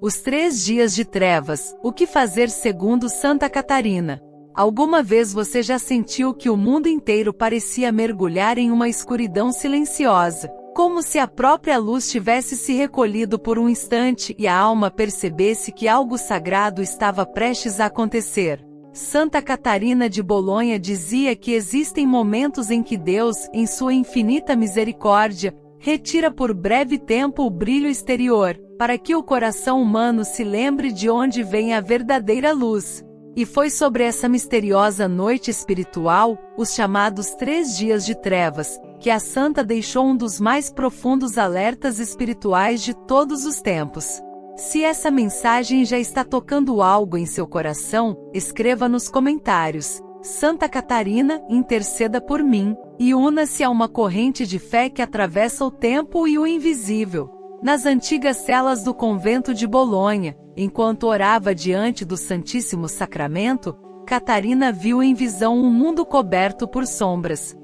Os 3 dias de trevas, o que fazer segundo Santa Catarina? Alguma vez você já sentiu que o mundo inteiro parecia mergulhar em uma escuridão silenciosa, como se a própria luz tivesse se recolhido por um instante e a alma percebesse que algo sagrado estava prestes a acontecer? Santa Catarina de Bolonha dizia que existem momentos em que Deus, em sua infinita misericórdia, retira por breve tempo o brilho exterior, para que o coração humano se lembre de onde vem a verdadeira luz. E foi sobre essa misteriosa noite espiritual, os chamados 3 dias de trevas, que a santa deixou um dos mais profundos alertas espirituais de todos os tempos. Se essa mensagem já está tocando algo em seu coração, escreva nos comentários. Santa Catarina, interceda por mim, e una-se a uma corrente de fé que atravessa o tempo e o invisível. Nas antigas celas do convento de Bolonha, enquanto orava diante do Santíssimo Sacramento, Catarina viu em visão um mundo coberto por sombras.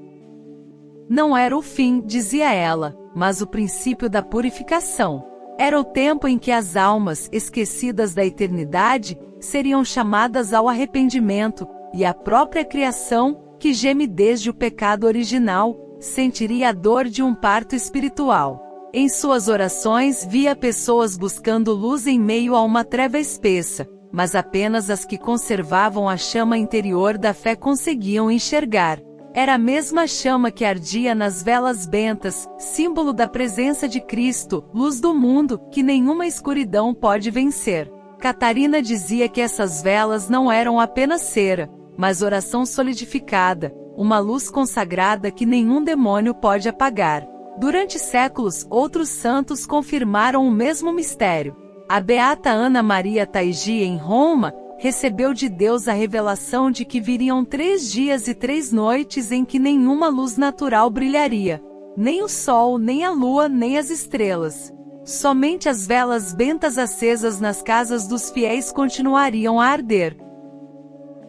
Não era o fim, dizia ela, mas o princípio da purificação. Era o tempo em que as almas, esquecidas da eternidade, seriam chamadas ao arrependimento, e a própria criação, que geme desde o pecado original, sentiria a dor de um parto espiritual. Em suas orações via pessoas buscando luz em meio a uma treva espessa, mas apenas as que conservavam a chama interior da fé conseguiam enxergar. Era a mesma chama que ardia nas velas bentas, símbolo da presença de Cristo, luz do mundo, que nenhuma escuridão pode vencer. Catarina dizia que essas velas não eram apenas cera, mas oração solidificada, uma luz consagrada que nenhum demônio pode apagar. Durante séculos, outros santos confirmaram o mesmo mistério. A beata Ana Maria Taigi, em Roma, recebeu de Deus a revelação de que viriam 3 dias e 3 noites em que nenhuma luz natural brilharia. Nem o sol, nem a lua, nem as estrelas. Somente as velas bentas acesas nas casas dos fiéis continuariam a arder.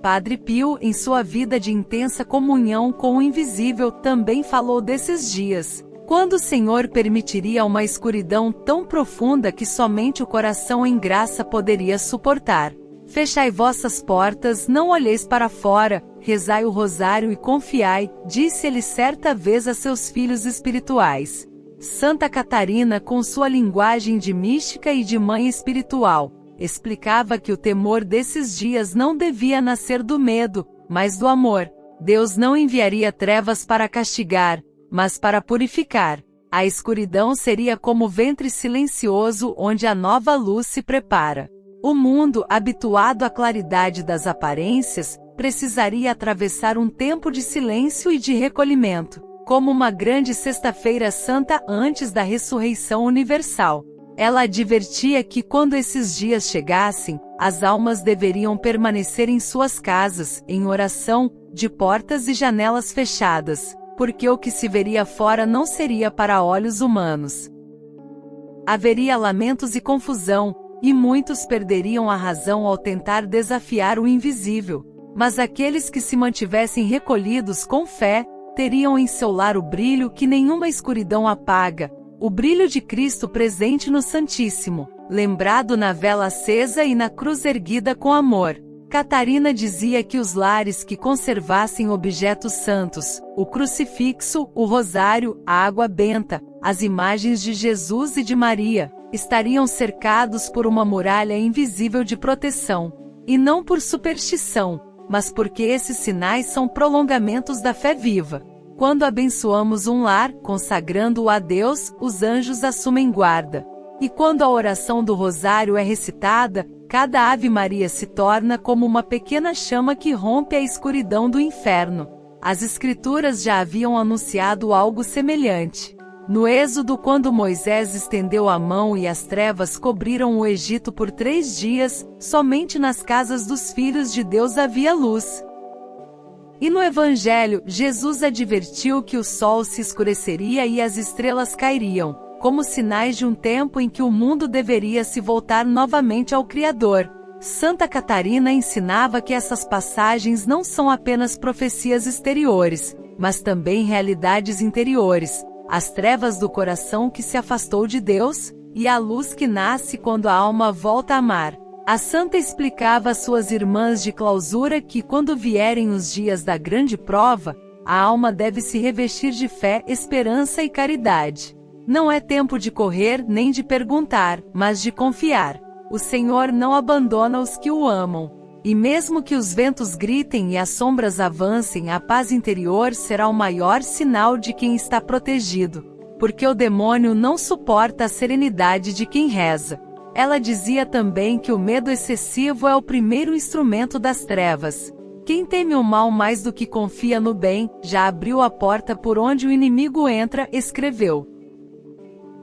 Padre Pio, em sua vida de intensa comunhão com o invisível, também falou desses dias, quando o Senhor permitiria uma escuridão tão profunda que somente o coração em graça poderia suportar. Fechai vossas portas, não olheis para fora, rezai o rosário e confiai, disse ele certa vez a seus filhos espirituais. Santa Catarina, com sua linguagem de mística e de mãe espiritual, explicava que o temor desses dias não devia nascer do medo, mas do amor. Deus não enviaria trevas para castigar, mas para purificar. A escuridão seria como ventre silencioso onde a nova luz se prepara. O mundo, habituado à claridade das aparências, precisaria atravessar um tempo de silêncio e de recolhimento, como uma grande sexta-feira santa antes da ressurreição universal. Ela advertia que quando esses dias chegassem, as almas deveriam permanecer em suas casas, em oração, de portas e janelas fechadas, porque o que se veria fora não seria para olhos humanos. Haveria lamentos e confusão, e muitos perderiam a razão ao tentar desafiar o invisível. Mas aqueles que se mantivessem recolhidos com fé, teriam em seu lar o brilho que nenhuma escuridão apaga, o brilho de Cristo presente no Santíssimo, lembrado na vela acesa e na cruz erguida com amor. Catarina dizia que os lares que conservassem objetos santos, o crucifixo, o rosário, a água benta, as imagens de Jesus e de Maria, estariam cercados por uma muralha invisível de proteção, e não por superstição, mas porque esses sinais são prolongamentos da fé viva. Quando abençoamos um lar, consagrando-o a Deus, os anjos assumem guarda. E quando a oração do rosário é recitada, cada Ave Maria se torna como uma pequena chama que rompe a escuridão do inferno. As Escrituras já haviam anunciado algo semelhante. No Êxodo, quando Moisés estendeu a mão e as trevas cobriram o Egito por 3 dias, somente nas casas dos filhos de Deus havia luz. E no Evangelho, Jesus advertiu que o sol se escureceria e as estrelas cairiam, como sinais de um tempo em que o mundo deveria se voltar novamente ao Criador. Santa Catarina ensinava que essas passagens não são apenas profecias exteriores, mas também realidades interiores. As trevas do coração que se afastou de Deus, e a luz que nasce quando a alma volta a amar. A santa explicava às suas irmãs de clausura que quando vierem os dias da grande prova, a alma deve se revestir de fé, esperança e caridade. Não é tempo de correr nem de perguntar, mas de confiar. O Senhor não abandona os que o amam. E mesmo que os ventos gritem e as sombras avancem, a paz interior será o maior sinal de quem está protegido. Porque o demônio não suporta a serenidade de quem reza. Ela dizia também que o medo excessivo é o primeiro instrumento das trevas. Quem teme o mal mais do que confia no bem, já abriu a porta por onde o inimigo entra, escreveu.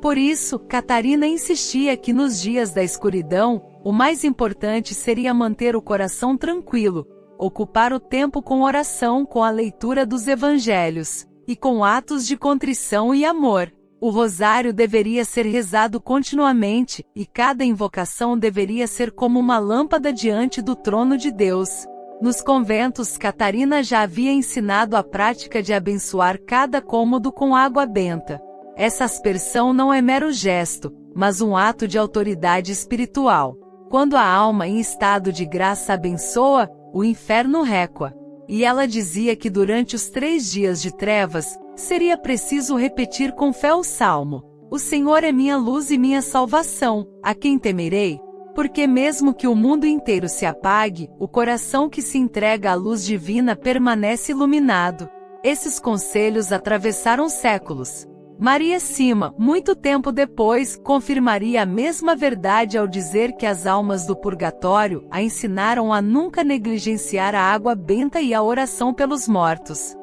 Por isso, Catarina insistia que nos dias da escuridão, o mais importante seria manter o coração tranquilo, ocupar o tempo com oração, com a leitura dos evangelhos, e com atos de contrição e amor. O rosário deveria ser rezado continuamente, e cada invocação deveria ser como uma lâmpada diante do trono de Deus. Nos conventos, Catarina já havia ensinado a prática de abençoar cada cômodo com água benta. Essa aspersão não é mero gesto, mas um ato de autoridade espiritual. Quando a alma em estado de graça abençoa, o inferno recua. E ela dizia que durante os 3 dias de trevas, seria preciso repetir com fé o salmo: O Senhor é minha luz e minha salvação, a quem temerei? Porque mesmo que o mundo inteiro se apague, o coração que se entrega à luz divina permanece iluminado. Esses conselhos atravessaram séculos. Maria Sima, muito tempo depois, confirmaria a mesma verdade ao dizer que as almas do purgatório a ensinaram a nunca negligenciar a água benta e a oração pelos mortos.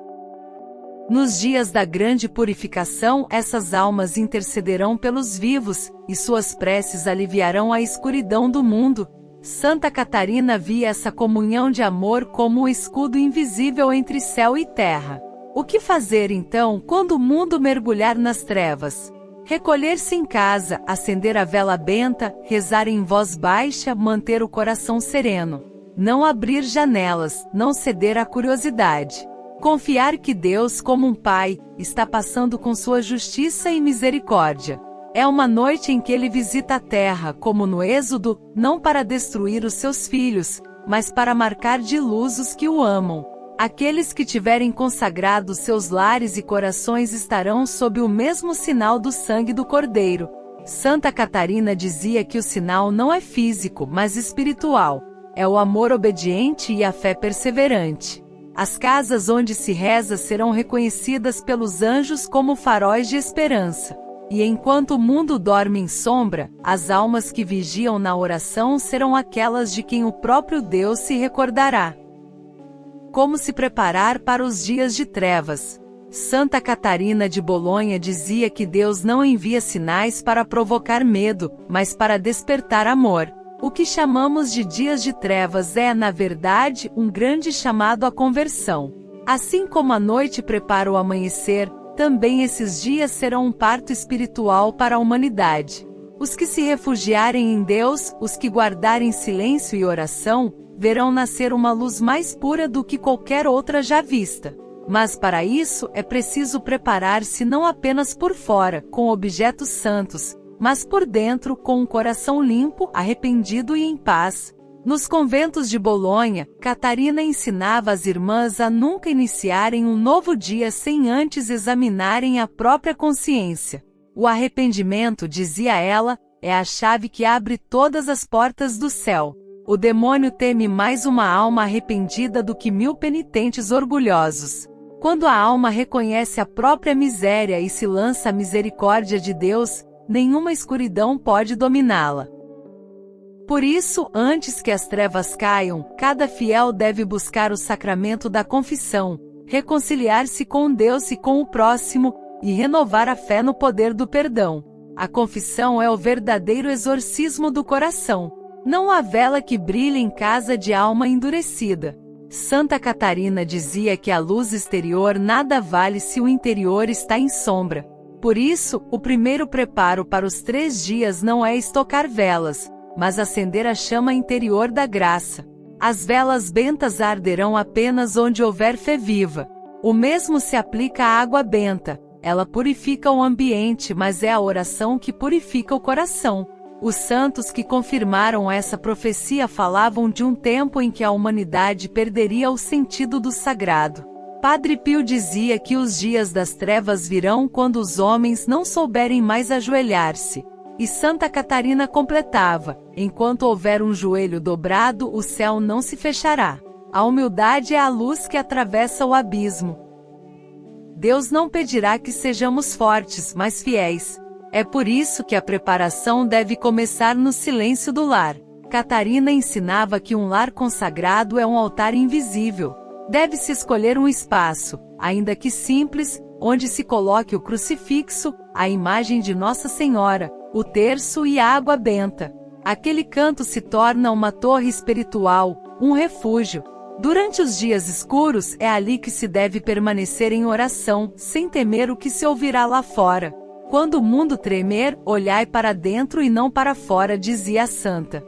Nos dias da grande purificação, essas almas intercederão pelos vivos, e suas preces aliviarão a escuridão do mundo. Santa Catarina via essa comunhão de amor como um escudo invisível entre céu e terra. O que fazer então quando o mundo mergulhar nas trevas? Recolher-se em casa, acender a vela benta, rezar em voz baixa, manter o coração sereno. Não abrir janelas, não ceder à curiosidade. Confiar que Deus, como um pai, está passando com sua justiça e misericórdia. É uma noite em que ele visita a terra, como no Êxodo, não para destruir os seus filhos, mas para marcar de luz os que o amam. Aqueles que tiverem consagrado seus lares e corações estarão sob o mesmo sinal do sangue do Cordeiro. Santa Catarina dizia que o sinal não é físico, mas espiritual. É o amor obediente e a fé perseverante. As casas onde se reza serão reconhecidas pelos anjos como faróis de esperança. E enquanto o mundo dorme em sombra, as almas que vigiam na oração serão aquelas de quem o próprio Deus se recordará. Como se preparar para os dias de trevas? Santa Catarina de Bolonha dizia que Deus não envia sinais para provocar medo, mas para despertar amor. O que chamamos de dias de trevas é, na verdade, um grande chamado à conversão. Assim como a noite prepara o amanhecer, também esses dias serão um parto espiritual para a humanidade. Os que se refugiarem em Deus, os que guardarem silêncio e oração, verão nascer uma luz mais pura do que qualquer outra já vista. Mas para isso é preciso preparar-se não apenas por fora, com objetos santos, mas por dentro, com um coração limpo, arrependido e em paz. Nos conventos de Bolonha, Catarina ensinava as irmãs a nunca iniciarem um novo dia sem antes examinarem a própria consciência. O arrependimento, dizia ela, é a chave que abre todas as portas do céu. O demônio teme mais uma alma arrependida do que 1000 penitentes orgulhosos. Quando a alma reconhece a própria miséria e se lança à misericórdia de Deus, nenhuma escuridão pode dominá-la. Por isso, antes que as trevas caiam, cada fiel deve buscar o sacramento da confissão, reconciliar-se com Deus e com o próximo, e renovar a fé no poder do perdão. A confissão é o verdadeiro exorcismo do coração. Não há vela que brilhe em casa de alma endurecida. Santa Catarina dizia que a luz exterior nada vale se o interior está em sombra. Por isso, o primeiro preparo para os 3 dias não é estocar velas, mas acender a chama interior da graça. As velas bentas arderão apenas onde houver fé viva. O mesmo se aplica à água benta. ela purifica o ambiente, mas é a oração que purifica o coração. Os santos que confirmaram essa profecia falavam de um tempo em que a humanidade perderia o sentido do sagrado. Padre Pio dizia que os dias das trevas virão quando os homens não souberem mais ajoelhar-se. E Santa Catarina completava: enquanto houver um joelho dobrado, o céu não se fechará. A humildade é a luz que atravessa o abismo. Deus não pedirá que sejamos fortes, mas fiéis. É por isso que a preparação deve começar no silêncio do lar. Catarina ensinava que um lar consagrado é um altar invisível. Deve-se escolher um espaço, ainda que simples, onde se coloque o crucifixo, a imagem de Nossa Senhora, o terço e a água benta. Aquele canto se torna uma torre espiritual, um refúgio. Durante os dias escuros é ali que se deve permanecer em oração, sem temer o que se ouvirá lá fora. Quando o mundo tremer, olhai para dentro e não para fora, dizia a santa.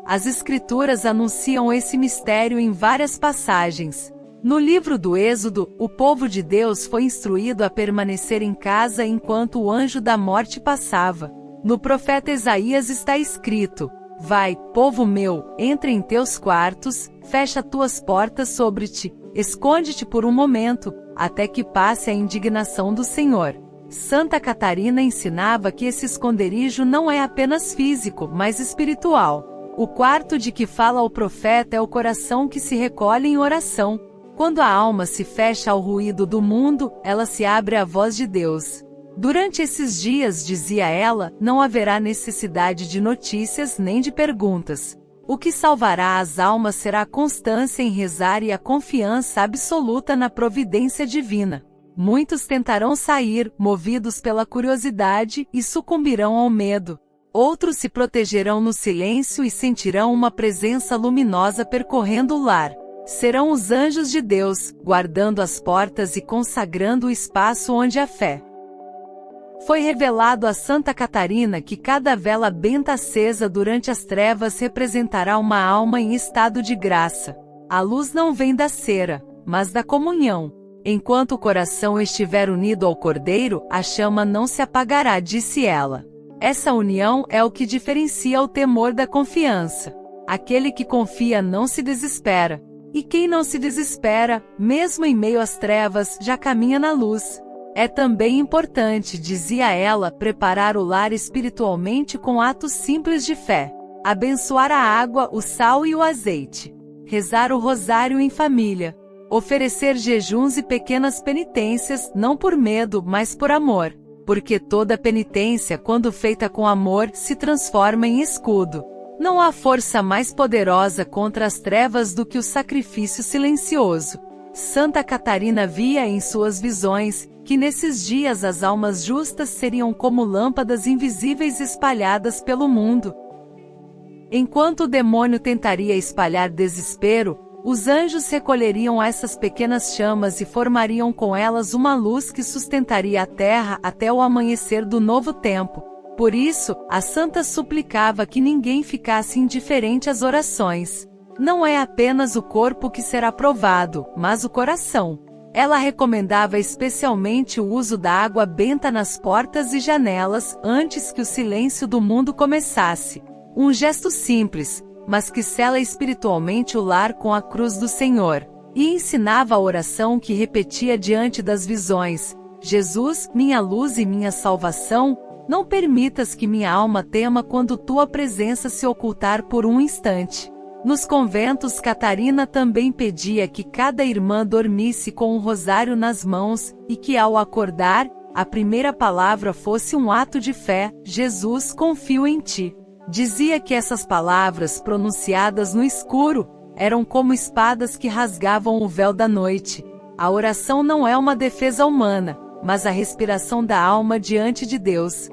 As Escrituras anunciam esse mistério em várias passagens. No livro do Êxodo, o povo de Deus foi instruído a permanecer em casa enquanto o anjo da morte passava. No profeta Isaías está escrito: vai, povo meu, entra em teus quartos, fecha tuas portas sobre ti, esconde-te por um momento, até que passe a indignação do Senhor. Santa Catarina ensinava que esse esconderijo não é apenas físico, mas espiritual. O quarto de que fala o profeta é o coração que se recolhe em oração. Quando a alma se fecha ao ruído do mundo, ela se abre à voz de Deus. Durante esses dias, dizia ela, não haverá necessidade de notícias nem de perguntas. O que salvará as almas será a constância em rezar e a confiança absoluta na providência divina. Muitos tentarão sair, movidos pela curiosidade, e sucumbirão ao medo. Outros se protegerão no silêncio e sentirão uma presença luminosa percorrendo o lar. Serão os anjos de Deus, guardando as portas e consagrando o espaço onde há fé. Foi revelado a Santa Catarina que cada vela benta acesa durante as trevas representará uma alma em estado de graça. A luz não vem da cera, mas da comunhão. Enquanto o coração estiver unido ao Cordeiro, a chama não se apagará, disse ela. Essa união é o que diferencia o temor da confiança. Aquele que confia não se desespera. E quem não se desespera, mesmo em meio às trevas, já caminha na luz. É também importante, dizia ela, preparar o lar espiritualmente com atos simples de fé. Abençoar a água, o sal e o azeite. Rezar o rosário em família. Oferecer jejuns e pequenas penitências, não por medo, mas por amor. Porque toda penitência, quando feita com amor, se transforma em escudo. Não há força mais poderosa contra as trevas do que o sacrifício silencioso. Santa Catarina via em suas visões que nesses dias as almas justas seriam como lâmpadas invisíveis espalhadas pelo mundo. Enquanto o demônio tentaria espalhar desespero, os anjos recolheriam essas pequenas chamas e formariam com elas uma luz que sustentaria a terra até o amanhecer do novo tempo. Por isso, a santa suplicava que ninguém ficasse indiferente às orações. Não é apenas o corpo que será provado, mas o coração. Ela recomendava especialmente o uso da água benta nas portas e janelas antes que o silêncio do mundo começasse. Um gesto simples, mas que sela espiritualmente o lar com a cruz do Senhor. E ensinava a oração que repetia diante das visões: Jesus, minha luz e minha salvação, não permitas que minha alma tema quando tua presença se ocultar por um instante. Nos conventos, Catarina também pedia que cada irmã dormisse com um rosário nas mãos, e que ao acordar, a primeira palavra fosse um ato de fé: Jesus, confio em ti. Dizia que essas palavras, pronunciadas no escuro, eram como espadas que rasgavam o véu da noite. A oração não é uma defesa humana, mas a respiração da alma diante de Deus.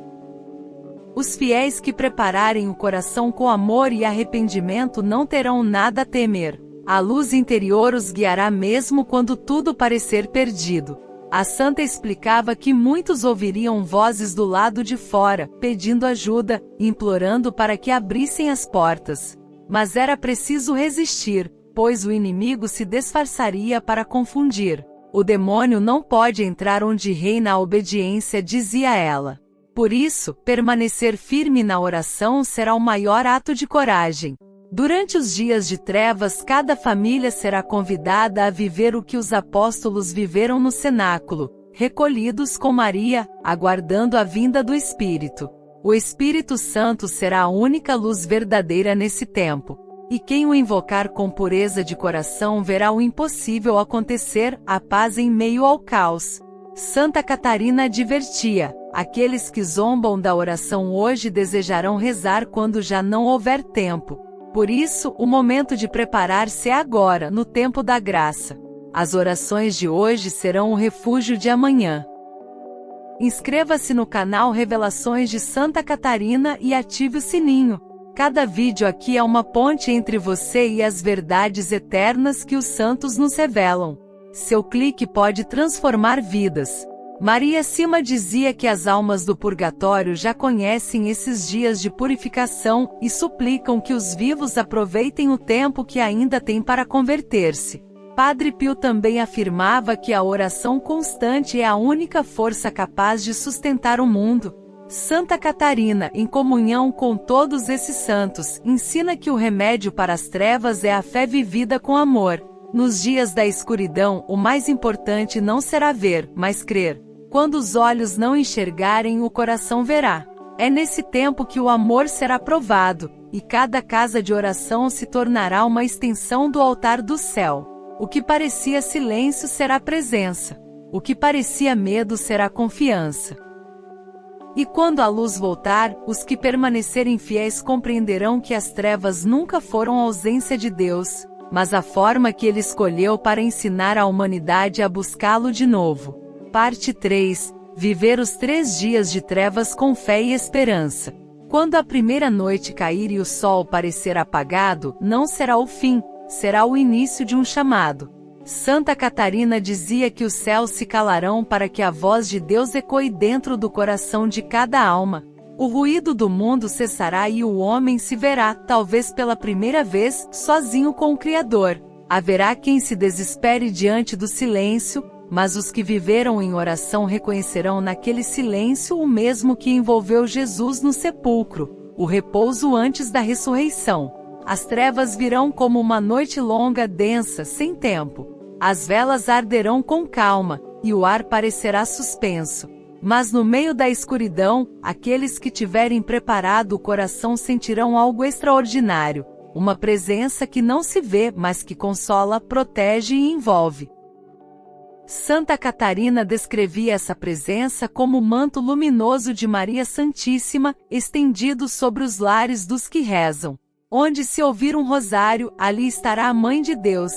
Os fiéis que prepararem o coração com amor e arrependimento não terão nada a temer. A luz interior os guiará mesmo quando tudo parecer perdido. A santa explicava que muitos ouviriam vozes do lado de fora, pedindo ajuda, implorando para que abrissem as portas. Mas era preciso resistir, pois o inimigo se disfarçaria para confundir. O demônio não pode entrar onde reina a obediência, dizia ela. Por isso, permanecer firme na oração será o maior ato de coragem. Durante os dias de trevas, cada família será convidada a viver o que os apóstolos viveram no cenáculo, recolhidos com Maria, aguardando a vinda do Espírito. O Espírito Santo será a única luz verdadeira nesse tempo. E quem o invocar com pureza de coração verá o impossível acontecer, a paz em meio ao caos. Santa Catarina advertia: aqueles que zombam da oração hoje desejarão rezar quando já não houver tempo. Por isso, o momento de preparar-se é agora, no tempo da graça. As orações de hoje serão o refúgio de amanhã. Inscreva-se no canal Revelações de Santa Catarina e ative o sininho. Cada vídeo aqui é uma ponte entre você e as verdades eternas que os santos nos revelam. Seu clique pode transformar vidas. Maria Sima dizia que as almas do purgatório já conhecem esses dias de purificação e suplicam que os vivos aproveitem o tempo que ainda têm para converter-se. Padre Pio também afirmava que a oração constante é a única força capaz de sustentar o mundo. Santa Catarina, em comunhão com todos esses santos, ensina que o remédio para as trevas é a fé vivida com amor. Nos dias da escuridão, o mais importante não será ver, mas crer. Quando os olhos não enxergarem, o coração verá. É nesse tempo que o amor será provado, e cada casa de oração se tornará uma extensão do altar do céu. O que parecia silêncio será presença. O que parecia medo será confiança. E quando a luz voltar, os que permanecerem fiéis compreenderão que as trevas nunca foram ausência de Deus, mas a forma que Ele escolheu para ensinar a humanidade a buscá-lo de novo. Parte 3. Viver os 3 dias de trevas com fé e esperança. Quando a primeira noite cair e o sol parecer apagado, não será o fim, será o início de um chamado. Santa Catarina dizia que os céus se calarão para que a voz de Deus ecoe dentro do coração de cada alma. O ruído do mundo cessará e o homem se verá, talvez pela primeira vez, sozinho com o Criador. Haverá quem se desespere diante do silêncio, mas os que viveram em oração reconhecerão naquele silêncio o mesmo que envolveu Jesus no sepulcro, o repouso antes da ressurreição. As trevas virão como uma noite longa, densa, sem tempo. As velas arderão com calma, e o ar parecerá suspenso. Mas no meio da escuridão, aqueles que tiverem preparado o coração sentirão algo extraordinário, uma presença que não se vê, mas que consola, protege e envolve. Santa Catarina descrevia essa presença como o manto luminoso de Maria Santíssima, estendido sobre os lares dos que rezam. Onde se ouvir um rosário, ali estará a Mãe de Deus.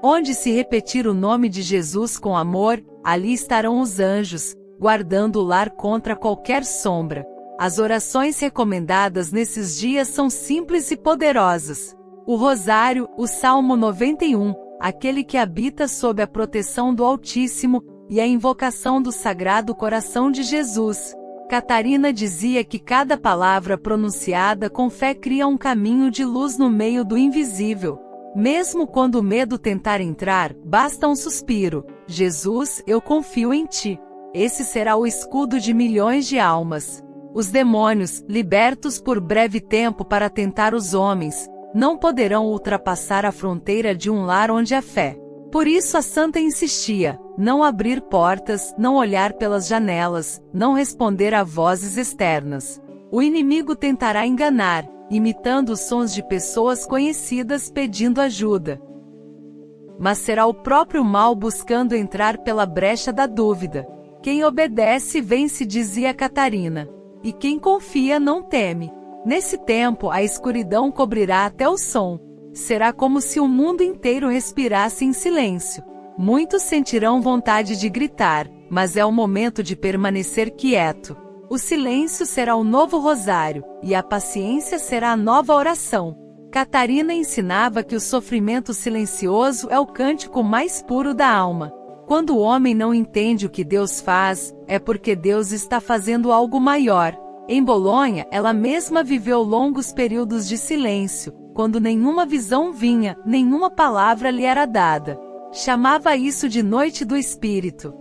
Onde se repetir o nome de Jesus com amor, ali estarão os anjos, guardando o lar contra qualquer sombra. As orações recomendadas nesses dias são simples e poderosas. O rosário, o Salmo 91, aquele que habita sob a proteção do Altíssimo, e a invocação do Sagrado Coração de Jesus. Catarina dizia que cada palavra pronunciada com fé cria um caminho de luz no meio do invisível. Mesmo quando o medo tentar entrar, basta um suspiro: Jesus, eu confio em ti. Esse será o escudo de milhões de almas. Os demônios, libertos por breve tempo para tentar os homens, não poderão ultrapassar a fronteira de um lar onde há fé. Por isso a santa insistia: não abrir portas, não olhar pelas janelas, não responder a vozes externas. O inimigo tentará enganar, imitando os sons de pessoas conhecidas pedindo ajuda. Mas será o próprio mal buscando entrar pela brecha da dúvida. Quem obedece vence, dizia Catarina. E quem confia não teme. Nesse tempo a escuridão cobrirá até o som. Será como se o mundo inteiro respirasse em silêncio. Muitos sentirão vontade de gritar, mas é o momento de permanecer quieto. O silêncio será o novo rosário, e a paciência será a nova oração. Catarina ensinava que o sofrimento silencioso é o cântico mais puro da alma. Quando o homem não entende o que Deus faz, é porque Deus está fazendo algo maior. Em Bolonha, ela mesma viveu longos períodos de silêncio, quando nenhuma visão vinha, nenhuma palavra lhe era dada. Chamava isso de noite do Espírito.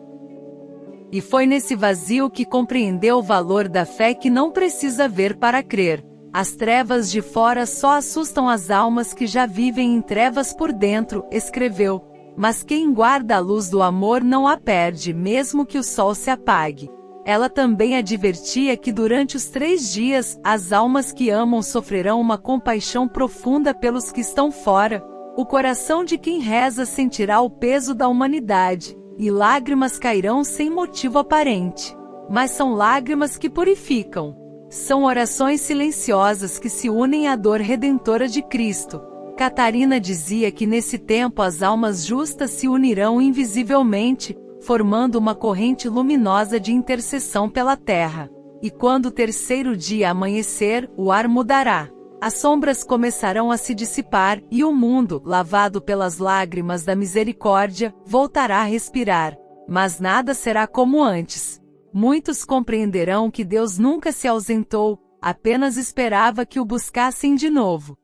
E foi nesse vazio que compreendeu o valor da fé que não precisa ver para crer. As trevas de fora só assustam as almas que já vivem em trevas por dentro, escreveu. Mas quem guarda a luz do amor não a perde, mesmo que o sol se apague. Ela também advertia que durante os 3 dias, as almas que amam sofrerão uma compaixão profunda pelos que estão fora. O coração de quem reza sentirá o peso da humanidade, e lágrimas cairão sem motivo aparente. Mas são lágrimas que purificam. São orações silenciosas que se unem à dor redentora de Cristo. Catarina dizia que nesse tempo as almas justas se unirão invisivelmente, formando uma corrente luminosa de intercessão pela terra. E quando o 3º dia amanhecer, o ar mudará. As sombras começarão a se dissipar, e o mundo, lavado pelas lágrimas da misericórdia, voltará a respirar. Mas nada será como antes. Muitos compreenderão que Deus nunca se ausentou, apenas esperava que o buscassem de novo.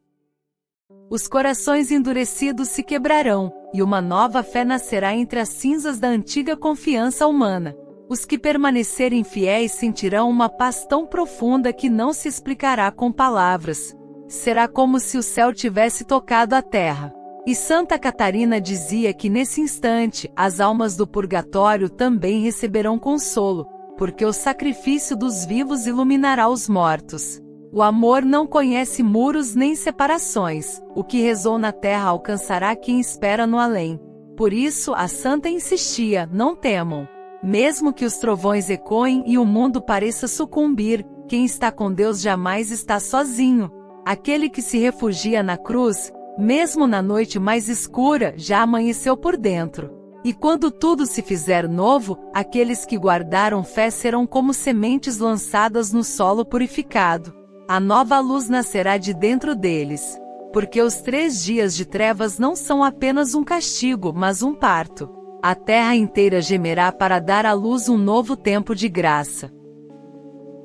Os corações endurecidos se quebrarão, e uma nova fé nascerá entre as cinzas da antiga confiança humana. Os que permanecerem fiéis sentirão uma paz tão profunda que não se explicará com palavras. Será como se o céu tivesse tocado a terra. E Santa Catarina dizia que nesse instante, as almas do purgatório também receberão consolo, porque o sacrifício dos vivos iluminará os mortos. O amor não conhece muros nem separações, o que rezou na terra alcançará quem espera no além. Por isso a santa insistia, não temam. Mesmo que os trovões ecoem e o mundo pareça sucumbir, quem está com Deus jamais está sozinho. Aquele que se refugia na cruz, mesmo na noite mais escura, já amanheceu por dentro. E quando tudo se fizer novo, aqueles que guardaram fé serão como sementes lançadas no solo purificado. A nova luz nascerá de dentro deles. Porque os 3 dias de trevas não são apenas um castigo, mas um parto. A terra inteira gemerá para dar à luz um novo tempo de graça.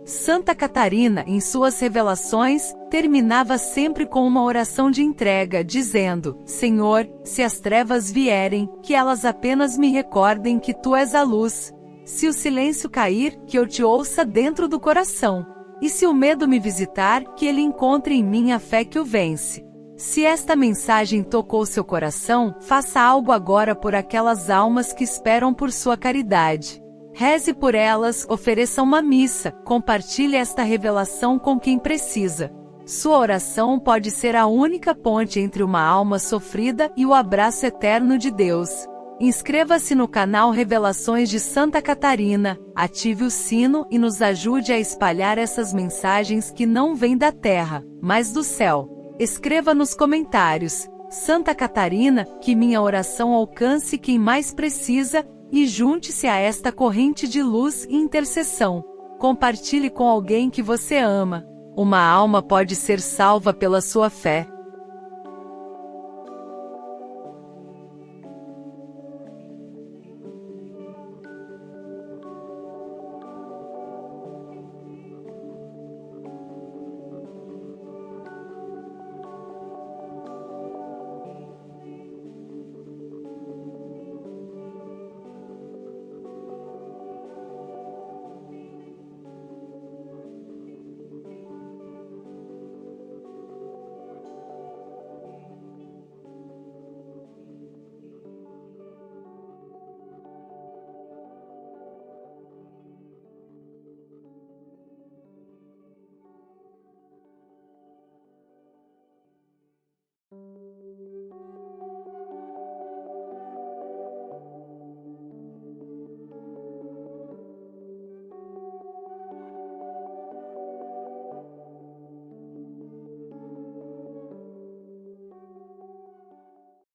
Santa Catarina, em suas revelações, terminava sempre com uma oração de entrega, dizendo: Senhor, se as trevas vierem, que elas apenas me recordem que Tu és a luz. Se o silêncio cair, que eu Te ouça dentro do coração. E se o medo me visitar, que ele encontre em mim a fé que o vence. Se esta mensagem tocou seu coração, faça algo agora por aquelas almas que esperam por sua caridade. Reze por elas, ofereça uma missa, compartilhe esta revelação com quem precisa. Sua oração pode ser a única ponte entre uma alma sofrida e o abraço eterno de Deus. Inscreva-se no canal Revelações de Santa Catarina, ative o sino e nos ajude a espalhar essas mensagens que não vêm da terra, mas do céu. Escreva nos comentários: Santa Catarina, que minha oração alcance quem mais precisa, e junte-se a esta corrente de luz e intercessão. Compartilhe com alguém que você ama. Uma alma pode ser salva pela sua fé.